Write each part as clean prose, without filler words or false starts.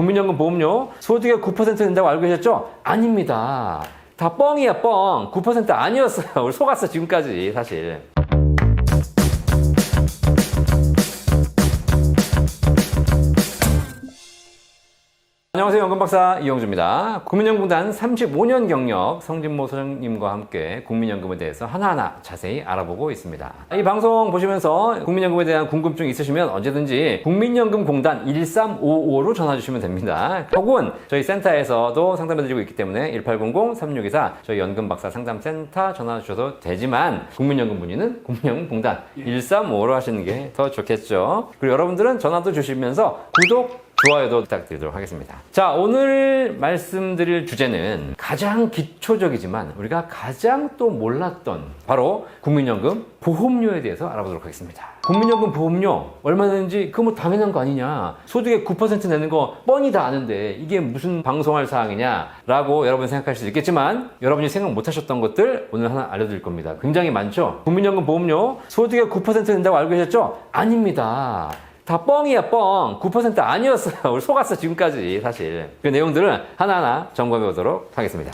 국민연금 보험료 소득의 9% 낸다고 알고 계셨죠? 아닙니다. 다 뻥이야, 뻥. 9% 아니었어요. 우리 속았어, 지금까지, 사실. 안녕하세요. 연금박사 이영주입니다. 국민연금공단 35년 경력 성진모 소장님과 함께 국민연금에 대해서 하나하나 자세히 알아보고 있습니다. 이 방송 보시면서 국민연금에 대한 궁금증이 있으시면 언제든지 국민연금공단 1355로 전화 주시면 됩니다. 혹은 저희 센터에서도 상담해드리고 있기 때문에 1800-3624 저희 연금박사 상담센터 전화 주셔도 되지만 국민연금 문의는 국민연금공단 1355로 하시는 게 더 좋겠죠. 그리고 여러분들은 전화도 주시면서 구독, 좋아요도 부탁드리도록 하겠습니다. 자, 오늘 말씀드릴 주제는 가장 기초적이지만 우리가 가장 또 몰랐던 바로 국민연금 보험료에 대해서 알아보도록 하겠습니다. 국민연금 보험료 얼마 내는지 그거 뭐 당연한 거 아니냐, 소득의 9% 내는 거 뻔히 다 아는데 이게 무슨 방송할 사항이냐 라고 여러분이 생각할 수도 있겠지만, 여러분이 생각 못 하셨던 것들 오늘 하나 알려드릴 겁니다. 굉장히 많죠. 국민연금 보험료 소득의 9% 낸다고 알고 계셨죠? 아닙니다. 다 뻥이야, 뻥. 9% 아니었어요. 우리 속았어, 지금까지, 사실. 그 내용들을 하나하나 점검해 보도록 하겠습니다.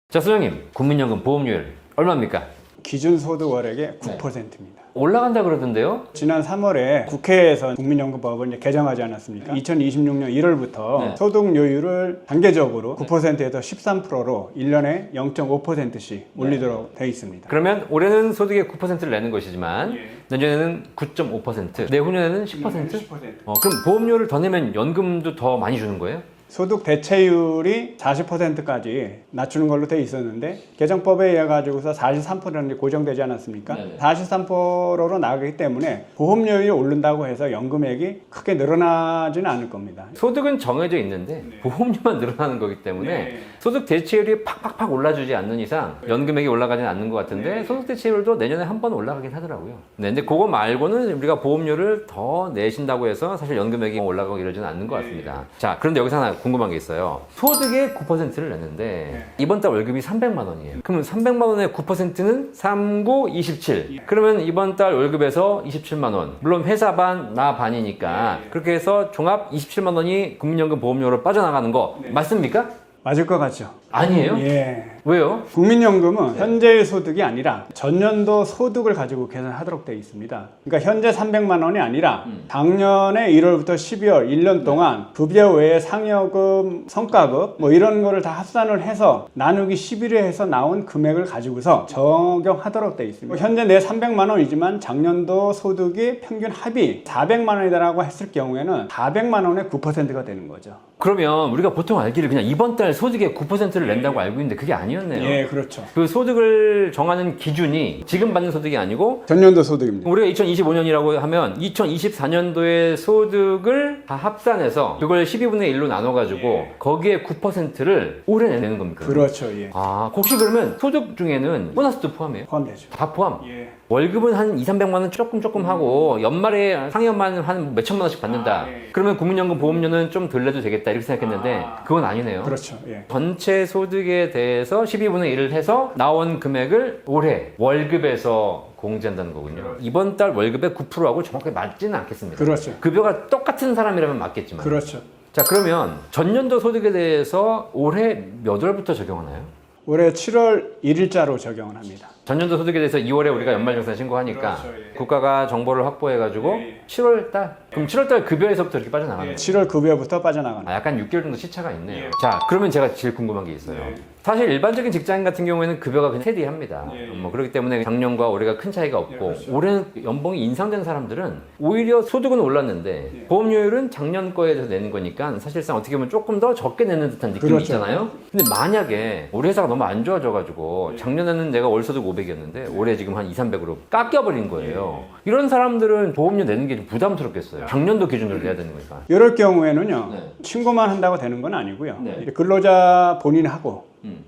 자, 소장님, 국민연금 보험료율 얼마입니까? 기준소득 월액의 9%입니다. 올라간다 그러던데요? 지난 3월에 국회에서 국민연금법을 이제 개정하지 않았습니까? 2026년 1월부터 소득료율을 단계적으로 9%에서 13%로 1년에 0.5%씩 올리도록 되어 있습니다. 그러면 올해는 소득의 9%를 내는 것이지만 내년에는 9.5%, 내후년에는 10%? 10%. 그럼 보험료를 더 내면 연금도 더 많이 주는 거예요? 소득 대체율이 40%까지 낮추는 걸로 되어 있었는데 개정법에 의해 가지고서 43%는 고정되지 않았습니까? 43%로 나가기 때문에 보험료율이 오른다고 해서 연금액이 크게 늘어나지는 않을 겁니다. 소득은 정해져 있는데 보험료만 늘어나는 거기 때문에 소득 대체율이 팍팍팍 올라주지 않는 이상 연금액이 올라가지는 않는 것 같은데 소득 대체율도 내년에 한 번 올라가긴 하더라고요. 근데 그거 말고는 우리가 보험료를 더 내신다고 해서 사실 연금액이 올라가고 이러지는 않는 것 같습니다. 자, 그런데 여기서 하나 궁금한 게 있어요. 소득의 9%를 냈는데 이번 달 월급이 300만 원이에요. 그러면 300만 원의 9%는 39, 27. 그러면 이번 달 월급에서 27만 원. 물론 회사 반, 나 반이니까 그렇게 해서 종합 27만 원이 국민연금 보험료로 빠져나가는 거 맞습니까? 맞을 것 같죠? 아니에요? 예. 왜요? 국민연금은 현재의 소득이 아니라 전년도 소득을 가지고 계산하도록 되어 있습니다. 그러니까 현재 300만 원이 아니라 작년에 1월부터 12월 1년 동안 급여 외에 상여금, 성과급 뭐 이런 거를 다 합산을 해서 나누기 11회 해서 나온 금액을 가지고서 적용하도록 되어 있습니다. 현재 내 300만 원이지만 작년도 소득이 평균 합이 400만 원이라고 했을 경우에는 400만 원의 9%가 되는 거죠. 그러면 우리가 보통 알기를 그냥 이번 달 소득의 9%를 낸다고 알고 있는데 그게 아니었네요. 예, 그렇죠. 그 소득을 정하는 기준이 지금 받는 소득이 아니고 전년도 소득입니다. 우리가 2025년이라고 하면 2024년도의 소득을 다 합산해서 그걸 12분의 1로 나눠가지고 거기에 9%를 올해 내는 겁니까? 그렇죠. 예. 아, 혹시 그러면 소득 중에는 보너스도 포함해요? 포함되죠. 다 포함? 예. 월급은 한 2, 300만 원 조금 하고 연말에 상여만 한 몇천만 원씩 받는다. 그러면 국민연금 보험료는 좀 덜 내도 되겠다 이렇게 생각했는데 그건 아니네요. 그렇죠. 예. 전체 소득에 대해서 12분의 1을 해서 나온 금액을 올해 월급에서 공제한다는 거군요. 이번 달 월급의 9%하고 정확하게 맞지는 않겠습니다. 그렇죠. 급여가 똑같은 사람이라면 맞겠지만. 그렇죠. 자, 그러면 전년도 소득에 대해서 올해 몇 월부터 적용하나요? 올해 7월 1일자로 적용을 합니다. 전년도 소득에 대해서 2월에 우리가 연말정산 신고하니까 그렇죠, 예. 국가가 정보를 확보해가지고 7월 달? 그럼 7월 달 급여에서부터 이렇게 빠져나가는 거예요? 7월 급여부터 빠져나가는. 약간 6개월 정도 시차가 있네요. 자, 그러면 제가 제일 궁금한 게 있어요. 사실 일반적인 직장인 같은 경우에는 급여가 그냥 스테디합니다. 뭐 그렇기 때문에 작년과 올해가 큰 차이가 없고 그렇죠. 올해는 연봉이 인상된 사람들은 오히려 소득은 올랐는데 보험료율은 작년 거에 대해서 내는 거니까 사실상 어떻게 보면 조금 더 적게 내는 듯한 느낌이 그렇죠. 있잖아요. 근데 만약에 우리 회사가 너무 안 좋아져가지고 작년에는 내가 월 소득 500이었는데 올해 지금 한 2, 300으로 깎여버린 거예요. 이런 사람들은 보험료 내는 게 좀 부담스럽겠어요. 작년도 기준으로 내야 되는 거니까. 이럴 경우에는요, 신고만 한다고 되는 건 아니고요. 근로자 본인하고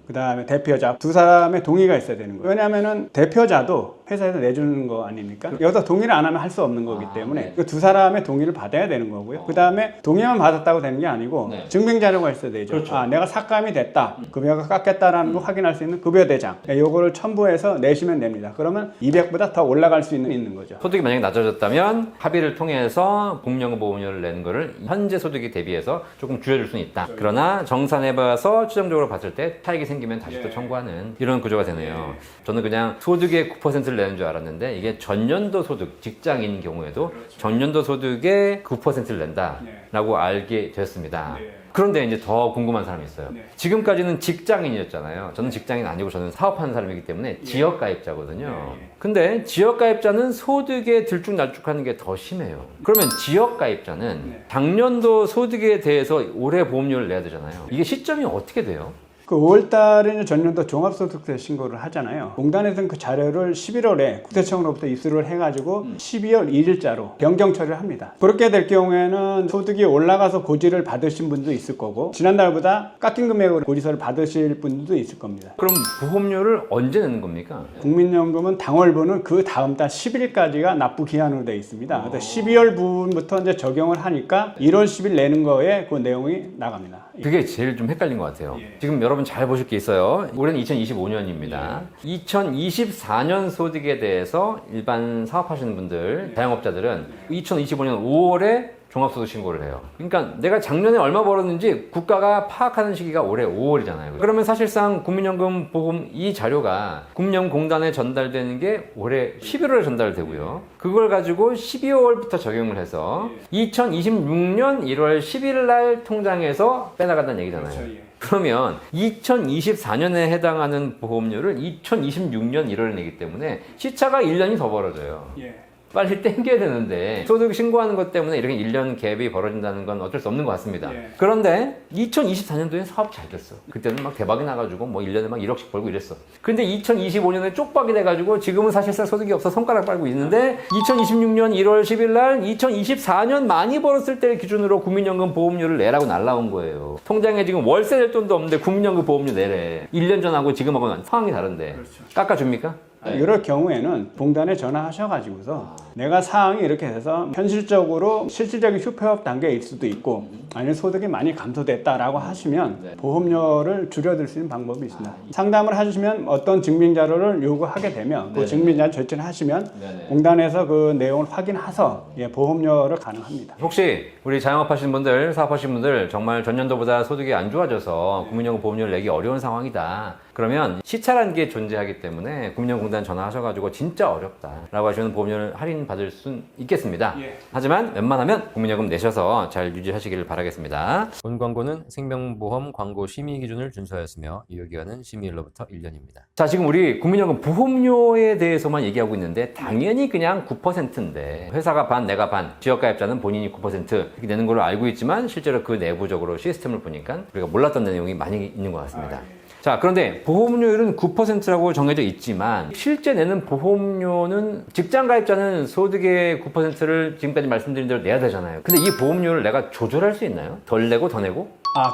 그다음에 대표자 두 사람의 동의가 있어야 되는 거예요. 왜냐하면은 대표자도 회사에서 내주는 거 아닙니까? 여기서 동의를 안 하면 할 수 없는 거기 때문에 그 두 사람의 동의를 받아야 되는 거고요. 그다음에 동의만 받았다고 되는 게 아니고 증빙 자료가 있어야 되죠. 그렇죠. 아, 내가 삭감이 됐다. 급여가 깎였다라는 거 확인할 수 있는 급여 대장. 요거를 첨부해서 내시면 됩니다. 그러면 200보다 더 올라갈 수 있는 거죠. 소득이 만약에 낮아졌다면 합의를 통해서 국민연금 보험료를 내는 거를 현재 소득에 대비해서 조금 줄여줄 수는 있다. 그러나 정산해봐서 추정적으로 봤을 때 차익이 생기면 다시 또 청구하는 이런 구조가 되네요. 저는 그냥 소득의 9%를 내는 줄 알았는데 이게 전년도 소득, 직장인 경우에도 전년도 소득의 9%를 낸다라고 알게 되었습니다. 그런데 이제 더 궁금한 사람이 있어요. 지금까지는 직장인이었잖아요. 저는 직장인 아니고 저는 사업하는 사람이기 때문에 지역가입자거든요. 근데 지역가입자는 소득에 들쭉날쭉하는 게 더 심해요. 그러면 지역가입자는 작년도 소득에 대해서 올해 보험료를 내야 되잖아요. 이게 시점이 어떻게 돼요? 그 5월달에는 전년도 종합소득세 신고를 하잖아요. 공단에서는 그 자료를 11월에 국세청으로부터 입수를 해가지고 12월 1일자로 변경 처리를 합니다. 그렇게 될 경우에는 소득이 올라가서 고지를 받으신 분도 있을 거고 지난달보다 깎인 금액으로 고지서를 받으실 분도 있을 겁니다. 그럼 보험료를 언제 내는 겁니까? 국민연금은 당월분은 그 다음 달 10일까지가 납부 기한으로 되어 있습니다. 그래서 12월 부분부터 이제 적용을 하니까 1월 10일 내는 거에 그 내용이 나갑니다. 그게 제일 좀 헷갈린 것 같아요. 지금 여러분 잘 보실 게 있어요. 올해는 2025년입니다. 2024년 소득에 대해서 일반 사업하시는 분들, 자영업자들은 2025년 5월에 종합소득 신고를 해요. 그러니까 내가 작년에 얼마 벌었는지 국가가 파악하는 시기가 올해 5월이잖아요. 그러면 사실상 국민연금 보험 이 자료가 국민연금공단에 전달되는 게 올해 11월에 전달되고요. 그걸 가지고 12월부터 적용을 해서 2026년 1월 10일 날 통장에서 빼나간다는 얘기잖아요. 그러면 2024년에 해당하는 보험료를 2026년 1월에 내기 때문에 시차가 1년이 더 벌어져요. 빨리 땡겨야 되는데 소득 신고하는 것 때문에 이렇게 1년 갭이 벌어진다는 건 어쩔 수 없는 것 같습니다. 그런데 2024년도에 사업 잘 됐어. 그때는 막 대박이 나가지고 뭐 1년에 막 1억씩 벌고 이랬어. 근데 2025년에 쪽박이 돼가지고 지금은 사실상 소득이 없어 손가락 빨고 있는데 2026년 1월 10일 날 2024년 많이 벌었을 때 기준으로 국민연금 보험료를 내라고 날라온 거예요. 통장에 지금 월세 낼 돈도 없는데 국민연금 보험료 내래. 1년 전하고 지금하고는 상황이 다른데 깎아줍니까? 이럴 경우에는 공단에 전화하셔가지고서 내가 사항이 이렇게 돼서 현실적으로 실질적인 휴폐업 단계일 수도 있고 아니면 소득이 많이 감소됐다라고 하시면 보험료를 줄여들 수 있는 방법이 있습니다. 상담을 해주시면 어떤 증빙자료를 요구하게 되면 그 증빙자료 제출을 하시면 공단에서 그 내용을 확인해서 보험료를 가능합니다. 혹시 우리 자영업하시는 분들, 사업하시는 분들 정말 전년도보다 소득이 안 좋아져서 국민연금 보험료를 내기 어려운 상황이다. 그러면 시차라는 게 존재하기 때문에 국민연금공단 전화하셔가지고 진짜 어렵다라고 하시면 보험료를 할인받을 수 있겠습니다. 하지만 웬만하면 국민연금 내셔서 잘 유지하시기를 바라겠습니다. 본 광고는 생명보험 광고 심의 기준을 준수하였으며 유효기간은 심의일로부터 1년입니다. 자, 지금 우리 국민연금 보험료에 대해서만 얘기하고 있는데 당연히 그냥 9%인데 회사가 반, 내가 반, 지역가입자는 본인이 9% 이렇게 내는 걸로 알고 있지만 실제로 그 내부적으로 시스템을 보니까 우리가 몰랐던 내용이 많이 있는 것 같습니다. 자, 그런데 보험료율은 9%라고 정해져 있지만 실제 내는 보험료는 직장가입자는 소득의 9%를 지금까지 말씀드린 대로 내야 되잖아요. 근데 이 보험료를 내가 조절할 수 있나요? 덜 내고 더 내고?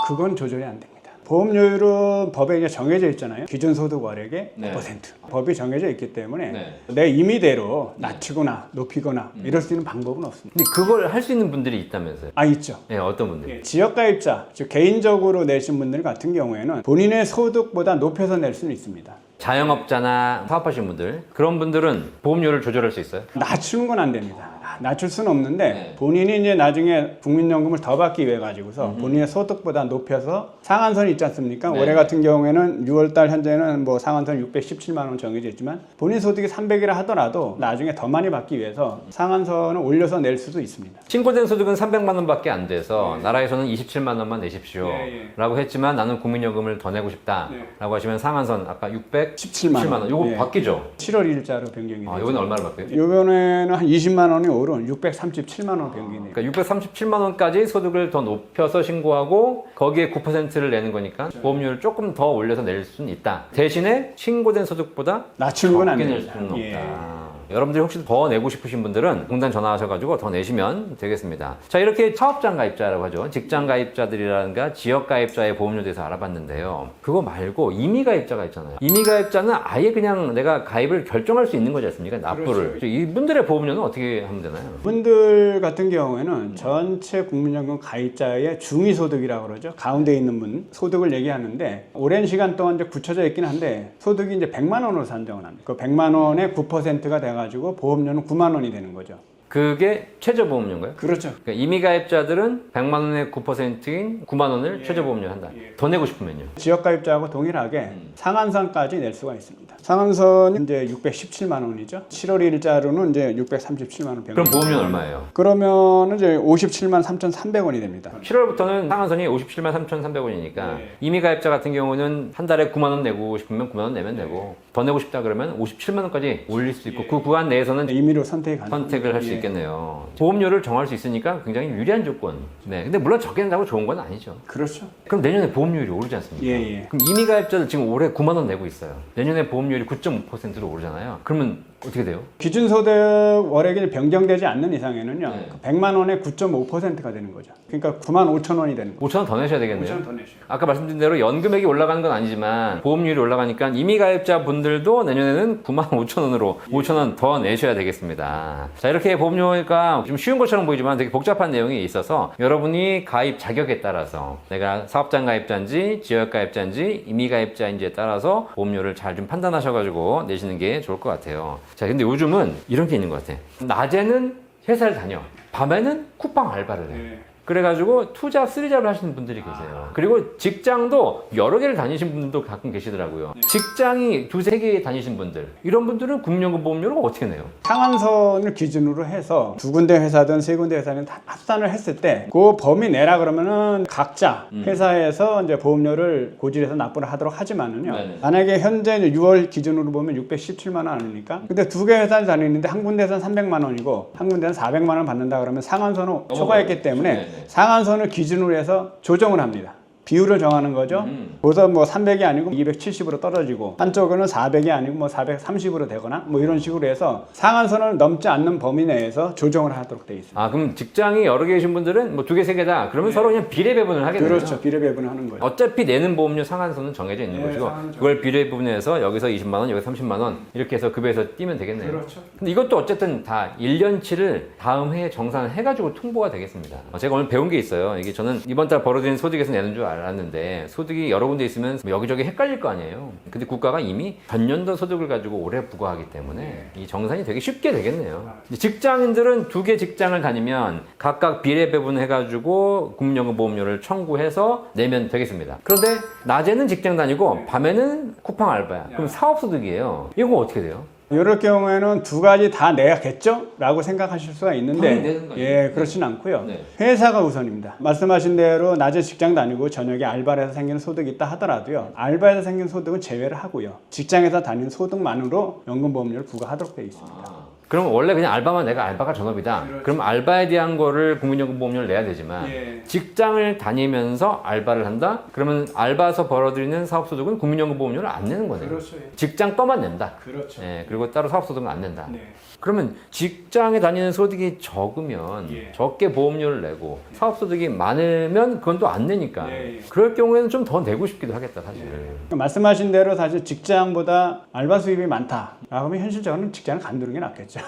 그건 조절이 안 됩니다. 보험료율은 법에 이제 정해져 있잖아요. 기준소득월액의 9%. 법이 정해져 있기 때문에 내 임의대로 낮추거나 높이거나 이럴 수 있는 방법은 없습니다. 근데 그걸 할 수 있는 분들이 있다면서요? 있죠. 네, 어떤 분들? 지역가입자, 즉 개인적으로 내신 분들 같은 경우에는 본인의 소득보다 높여서 낼 수는 있습니다. 자영업자나 사업하시는 분들 그런 분들은 보험료를 조절할 수 있어요? 낮추는 건 안 됩니다. 낮출 수는 없는데 본인이 이제 나중에 국민연금을 더 받기 위해 가지고서 본인의 소득보다 높여서 상한선이 있지 않습니까? 올해 같은 경우에는 6월달 현재는 뭐 상한선 617만 원 정해져 있지만 본인 소득이 300이라 하더라도 나중에 더 많이 받기 위해서 상한선을 올려서 낼 수도 있습니다. 신고된 소득은 300만 원밖에 안 돼서 나라에서는 27만 원만 내십시오 라고 했지만 나는 국민연금을 더 내고 싶다 라고 하시면 상한선 아까 617만 원. 요거 바뀌죠? 7월 1일자로 변경이 되죠. 이번에 얼마를 바뀌어요? 이번에는 한 20만 원이 오른 637만 원 변경이 돼요. 그러니까 637만 원까지 소득을 더 높여서 신고하고 거기에 9%를 내는 거니까 보험료를 조금 더 올려서 낼 수는 있다. 대신에 신고된 소득보다 낮추는 건 안 적게 낼 됩니다. 수는 없다. 여러분들이 혹시 더 내고 싶으신 분들은 공단 전화하셔가지고 더 내시면 되겠습니다. 자, 이렇게 사업장 가입자라고 하죠. 직장 가입자들이라든가 지역 가입자의 보험료에 대해서 알아봤는데요. 그거 말고 임의 가입자가 있잖아요. 임의 가입자는 아예 그냥 내가 가입을 결정할 수 있는 거지 않습니까? 납부를. 그렇죠. 이분들의 보험료는 어떻게 하면 되나요? 분들 같은 경우에는 전체 국민연금 가입자의 중위소득이라고 그러죠. 가운데 있는 분 소득을 얘기하는데 오랜 시간 동안 이제 굳혀져 있긴 한데 소득이 이제 100만 원으로 산정을 합니다. 그 100만 원의 9%가 돼가지고 보험료는 9만 원이 되는 거죠. 그게 최저보험료인가요? 그렇죠. 그러니까 임의가입자들은 100만 원의 9%인 9만 원을 최저보험료 한다. 더 내고 싶으면요? 지역가입자하고 동일하게 상한선까지 낼 수가 있습니다. 상한선이 이제 617만 원이죠. 7월 1일자로는 이제 637만 원. 그럼 보험료는 얼마예요? 그러면 이제 57만 3,300원이 됩니다. 7월부터는 상한선이 57만 3,300원이니까 임의가입자 같은 경우는 한 달에 9만 원 내고 싶으면 9만 원 내면 되고 더 내고 싶다 그러면 57만 원까지 올릴 수 있고 그 구간 내에서는 임의로 선택이 가능합니다. 선택을 할 수 있겠네요. 보험료를 정할 수 있으니까 굉장히 유리한 조건. 네, 근데 물론 적게 낸다고 좋은 건 아니죠. 그렇죠. 그럼 내년에 보험료율이 오르지 않습니까? 예. 그럼 임의가입자들 지금 올해 9만 원 내고 있어요. 내년에 보험료율이 9.5%로 오르잖아요. 그러면 어떻게 돼요? 기준소득 월액이 변경되지 않는 이상에는요. 네. 100만 원의 9.5%가 되는 거죠. 그러니까 9만 5천 원이 되는 거죠. 5천 원 더 내셔야 되겠네요. 5천 원 더 내셔요. 아까 말씀드린 대로 연금액이 올라가는 건 아니지만 보험료율이 올라가니까 임의가입자 분들도 내년에는 9만 5천 원으로 5천 원 더 내셔야 되겠습니다. 자, 이렇게 보험료가 좀 쉬운 것처럼 보이지만 되게 복잡한 내용이 있어서 여러분이 가입 자격에 따라서 내가 사업장 가입자인지 지역 가입자인지 임의가입자인지에 따라서 보험료를 잘 좀 판단하셔가지고 내시는 게 좋을 것 같아요. 자, 근데 요즘은 이런 게 있는 것 같아. 낮에는 회사를 다녀. 밤에는 쿠팡 알바를 해. 그래가지고 투잡, 쓰리잡을 하시는 분들이 계세요. 그리고 직장도 여러 개를 다니신 분들도 가끔 계시더라고요. 직장이 두세 개 다니신 분들, 이런 분들은 국민연금 보험료를 어떻게 내요? 상한선을 기준으로 해서 두 군데 회사든 세 군데 회사든 다 합산을 했을 때 그 범위 내라 그러면은 각자 회사에서 이제 보험료를 고지해서 납부를 하도록 하지만은요. 네네. 만약에 현재 이제 6월 기준으로 보면 617만 원 아닙니까? 근데 두 개 회사를 다니는데 한 군데에서는 300만 원이고 한 군데는 400만 원 받는다 그러면 상한선을 초과했기 때문에 네네. 상한선을 기준으로 해서 조정을 합니다. 비율을 정하는 거죠. 그래서 뭐 300이 아니고 270으로 떨어지고 한쪽은 400이 아니고 뭐 430으로 되거나 뭐 이런 식으로 해서 상한선을 넘지 않는 범위 내에서 조정을 하도록 돼 있습니다. 아, 그럼 직장이 여러 개 계신 분들은 뭐 두 개, 세 개다. 그러면 서로 그냥 비례 배분을 하겠네요. 그렇죠. 비례 배분을 하는 거예요. 어차피 내는 보험료 상한선은 정해져 있는 것이고 상한선. 그걸 비례 부분해서 여기서 20만 원, 여기서 30만 원 이렇게 해서 급여에서 띄면 되겠네요. 그렇죠. 근데 이것도 어쨌든 다 1년치를 다음 해에 정산을 해가지고 통보가 되겠습니다. 제가 오늘 배운 게 있어요. 이게 저는 이번 달 벌어들인 소득에서 내는 줄 알았는데 소득이 여러 군데 있으면 여기저기 헷갈릴 거 아니에요. 근데 국가가 이미 전년도 소득을 가지고 올해 부과하기 때문에 이 정산이 되게 쉽게 되겠네요. 직장인들은 두 개 직장을 다니면 각각 비례 배분해가지고 국민연금 보험료를 청구해서 내면 되겠습니다. 그런데 낮에는 직장 다니고 밤에는 쿠팡 알바야. 그럼 사업소득이에요. 이거 어떻게 돼요? 이럴 경우에는 두 가지 다 내야겠죠? 라고 생각하실 수가 당연히 있는데 내는 거 아니에요? 예, 그렇진 않고요. 네. 회사가 우선입니다. 말씀하신 대로 낮에 직장 다니고 저녁에 알바를 해서 생기는 소득이 있다 하더라도요. 알바에서 생긴 소득은 제외를 하고요. 직장에서 다니는 소득만으로 연금보험료를 부과하도록 되어 있습니다. 그럼 원래 그냥 알바만 내가 알바가 전업이다. 그렇죠. 그럼 알바에 대한 거를 국민연금 보험료를 내야 되지만 예. 직장을 다니면서 알바를 한다? 그러면 알바에서 벌어들이는 사업소득은 국민연금 보험료를 안 내는 거네요. 그렇죠. 직장 거만 낸다. 그렇죠. 예, 그리고 따로 사업소득은 안 낸다. 네. 그러면 직장에 다니는 소득이 적으면 예. 적게 보험료를 내고 사업소득이 많으면 그건 또 안 내니까 예. 그럴 경우에는 좀 더 내고 싶기도 하겠다 사실. 말씀하신 대로 사실 직장보다 알바 수입이 많다. 라고 현실적으로는 직장을 간두는 게 낫겠죠.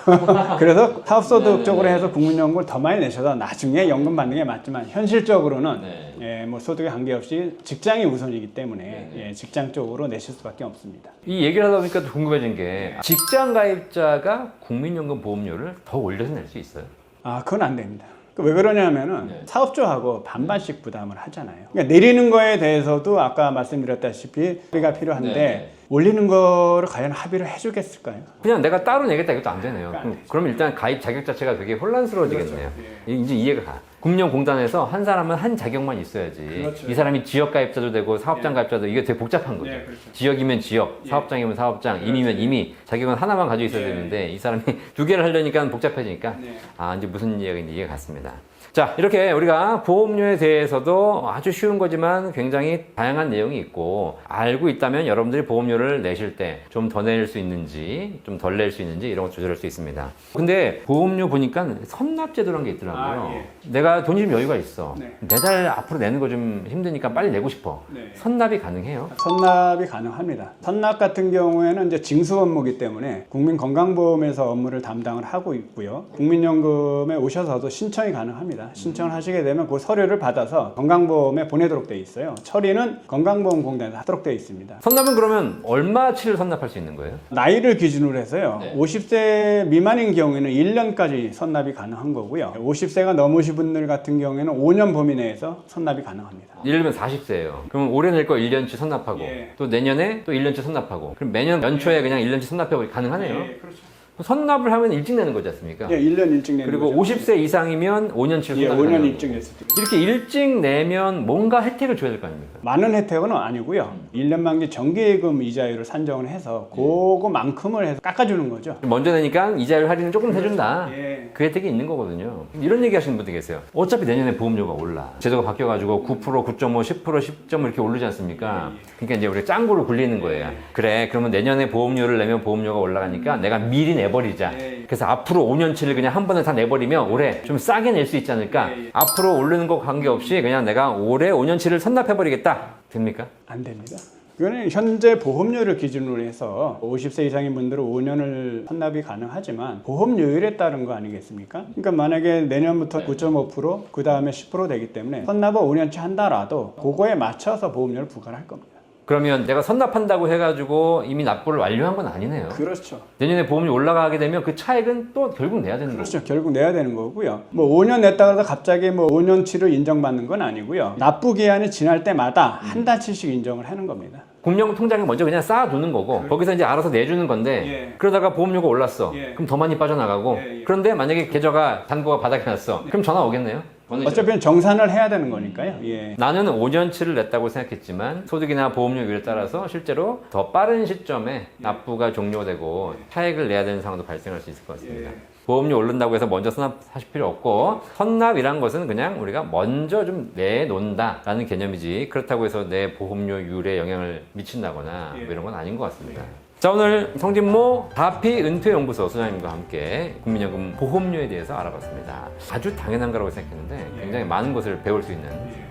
그래서 사업소득 쪽으로 해서 국민연금을 더 많이 내셔서 나중에 연금 받는 게 맞지만 현실적으로는 예, 뭐 소득에 관계없이 직장이 우선이기 때문에 예, 직장 쪽으로 내실 수밖에 없습니다. 이 얘기를 하다 보니까 또 궁금해진 게 직장 가입자가 국민연금 보험료를 더 올려서 낼 수 있어요? 아, 그건 안 됩니다. 왜 그러냐면은 사업주하고 반반씩 부담을 하잖아요. 그러니까 내리는 거에 대해서도 아까 말씀드렸다시피 합의가 필요한데 올리는 거를 과연 합의를 해주겠을까요? 그냥 내가 따로 내겠다 이것도 안 되네요. 안 되죠. 그럼 일단 가입 자격 자체가 되게 혼란스러워지겠네요. 그렇죠. 이제 이해가 가. 국민연공단에서 한 사람은 한 자격만 있어야지. 그렇죠. 이 사람이 지역 가입자도 되고 사업장 가입자도 이게 되게 복잡한 거죠. 네, 그렇죠. 지역이면 지역, 사업장이면 사업장, 임이면 임이 자격은 하나만 가지고 있어야 되는데 이 사람이 두 개를 하려니까 복잡해지니까 아 이제 무슨 이야기인지 이해가 갔습니다. 자, 이렇게 우리가 보험료에 대해서도 아주 쉬운 거지만 굉장히 다양한 내용이 있고, 알고 있다면 여러분들이 보험료를 내실 때 좀 더 낼 수 있는지, 좀 덜 낼 수 있는지 이런 거 조절할 수 있습니다. 근데 보험료 보니까 선납제도라는 게 있더라고요. 내가 돈이 좀 여유가 있어. 네. 매달 앞으로 내는 거 좀 힘드니까 빨리 내고 싶어. 네. 선납이 가능해요? 선납이 가능합니다. 선납 같은 경우에는 이제 징수 업무이기 때문에 국민건강보험에서 업무를 담당을 하고 있고요. 국민연금에 오셔서도 신청이 가능합니다. 신청을 하시게 되면 그 서류를 받아서 건강보험에 보내도록 되어 있어요. 처리는 건강보험공단에서 하도록 되어 있습니다. 선납은 그러면 얼마치를 선납할 수 있는 거예요? 나이를 기준으로 해서요. 네. 50세 미만인 경우에는 1년까지 선납이 가능한 거고요. 50세가 넘으신 분들 같은 경우에는 5년 범위 내에서 선납이 가능합니다. 예를 들면 40세예요. 그러면 올해 낼 거 1년치 선납하고 예. 또 내년에 또 1년치 선납하고 그럼 매년 연초에 그냥 1년치 선납하고 가능하네요. 그렇죠. 선납을 하면 일찍 내는 거지 않습니까? 예, 1년 일찍 내는 그리고 거죠. 50세 이상이면 5년치 예, 선납을 5년 하는 일찍 거고. 냈을 때. 이렇게 일찍 내면 뭔가 혜택을 줘야 될 거 아닙니까? 많은 혜택은 아니고요. 1년 만기 정기예금 이자율을 산정을 해서 그거만큼을 해서 깎아주는 거죠. 먼저 내니까 이자율 할인을 조금 해준다. 예. 그 혜택이 있는 거거든요. 이런 얘기 하시는 분들 계세요. 어차피 내년에 보험료가 올라. 제도가 바뀌어가지고 9%, 9.5, 10%, 10.5 이렇게 오르지 않습니까? 그러니까 이제 우리가 짱구를 굴리는 거예요. 그래, 그러면 내년에 보험료를 내면 보험료가 올라가니까 내가 미리 내버리자. 그래서 앞으로 5년치를 그냥 한 번에 다 내버리면 올해 좀 싸게 낼 수 있지 않을까? 앞으로 오르는 거 관계없이 그냥 내가 올해 5년치를 선납해버리겠다. 됩니까? 안 됩니다. 그거는 현재 보험료를 기준으로 해서 50세 이상인 분들은 5년을 선납이 가능하지만 보험료율에 따른 거 아니겠습니까? 그러니까 만약에 내년부터 9.5%, 그 다음에 10% 되기 때문에 선납을 5년치 한다라도 그거에 맞춰서 보험료를 부과를 할 겁니다. 그러면 내가 선납한다고 해가지고 이미 납부를 완료한 건 아니네요. 그렇죠. 내년에 보험료 올라가게 되면 그 차액은 또 결국 내야 되는 거고. 그렇죠. 결국 내야 되는 거고요. 뭐 5년 냈다고 해서 갑자기 뭐 5년치를 인정받는 건 아니고요. 납부 기한이 지날 때마다 한 달치씩 인정을 하는 겁니다. 국민연금 통장에 먼저 그냥 쌓아두는 거고 거기서 이제 알아서 내주는 건데 예. 그러다가 보험료가 올랐어. 예. 그럼 더 많이 빠져나가고 예, 예. 그런데 만약에 계좌가 잔고가 바닥에 났어. 그럼 전화 오겠네요. 어차피 정산을 해야 되는 거니까요. 예. 나는 5년치를 냈다고 생각했지만 소득이나 보험료율에 따라서 실제로 더 빠른 시점에 납부가 종료되고 차액을 내야 되는 상황도 발생할 수 있을 것 같습니다. 보험료 오른다고 해서 먼저 선납하실 필요 없고 선납이란 것은 그냥 우리가 먼저 좀 내놓는다라는 개념이지 그렇다고 해서 내 보험료율에 영향을 미친다거나 뭐 이런 건 아닌 것 같습니다. 자, 오늘 성진모 다피은퇴연구소 소장님과 함께 국민연금 보험료에 대해서 알아봤습니다. 아주 당연한 거라고 생각했는데 굉장히 많은 것을 배울 수 있는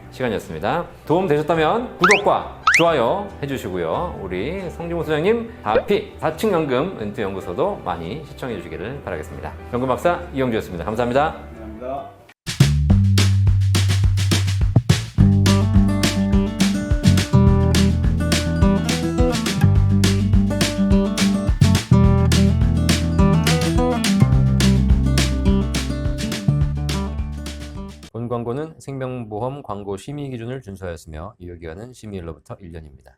시간이었습니다. 도움 되셨다면 구독과 좋아요 해주시고요. 우리 성진모 소장님 다피 사측연금 은퇴연구소도 많이 시청해 주시기를 바라겠습니다. 연금박사 이영주였습니다. 감사합니다. 감사합니다. 본 광고는 생명보험 광고 심의 기준을 준수하였으며 유효기간은 심의일로부터 1년입니다.